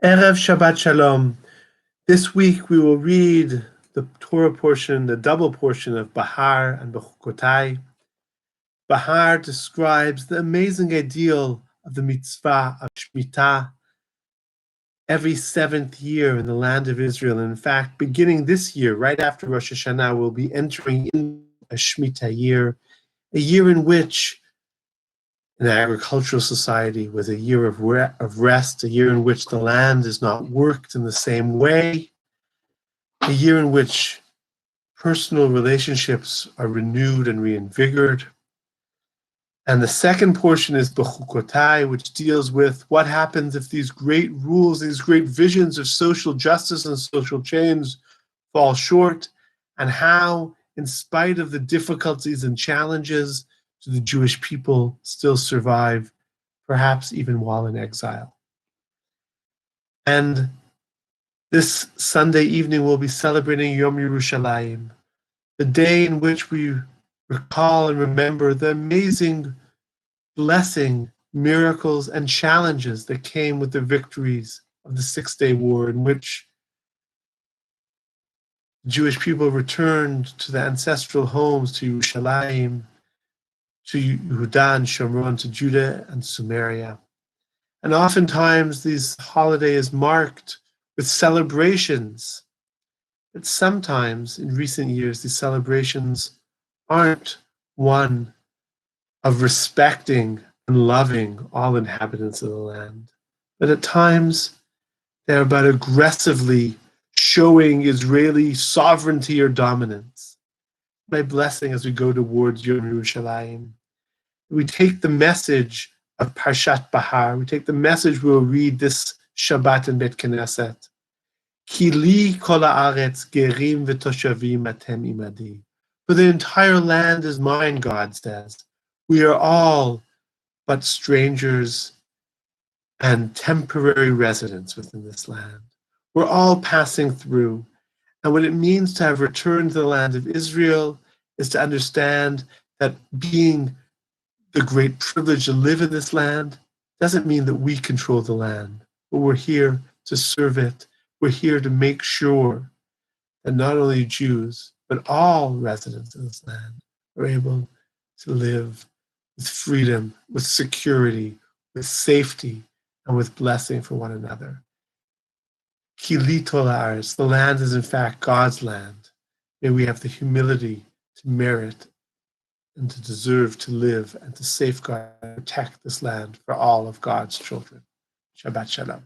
Erev Shabbat Shalom. This week we will read the Torah portion, the double portion of Bahar and Bechukotai. Bahar describes the amazing ideal of the mitzvah of Shemitah every seventh year in the land of Israel. And in fact, beginning this year, right after Rosh Hashanah, we'll be entering in a Shemitah year, a year in which an agricultural society was a year of rest, a year in which the land is not worked in the same way, a year in which personal relationships are renewed and reinvigorated. And the second portion is Bechukotai, which deals with what happens if these great rules, these great visions of social justice and social change fall short, and how, in spite of the difficulties and challenges, do the Jewish people still survive, perhaps even while in exile. And this Sunday evening we'll be celebrating Yom Yerushalayim, the day in which we recall and remember the amazing blessing, miracles, and challenges that came with the victories of the Six-Day War, in which Jewish people returned to the ancestral homes, to Yerushalayim, to Yehuda and Shomron, to Judah and Samaria. And oftentimes this holiday is marked with celebrations, but sometimes in recent years these celebrations aren't one of respecting and loving all inhabitants of the land, but at times they're about aggressively showing Israeli sovereignty or dominance. My blessing as we go towards Yom Yerushalayim, we take the message of Parsaht Bahar, we take the message we'll read this Shabbat in Bet Knesset. Ki li kol haaretz gerim v'toshavim atem imadi. For the entire land is mine, God says. We are all but strangers and temporary residents within this land. We're all passing through. And what it means to have returned to the land of Israel is to understand that being the great privilege to live in this land doesn't mean that we control the land, but we're here to serve it. We're here to make sure that not only Jews, but all residents of this land are able to live with freedom, with security, with safety, and with blessing for one another. Ki li tol haaretz, the land is in fact God's land. May we have the humility to merit and to deserve to live and to safeguard and protect this land for all of God's children. Shabbat Shalom.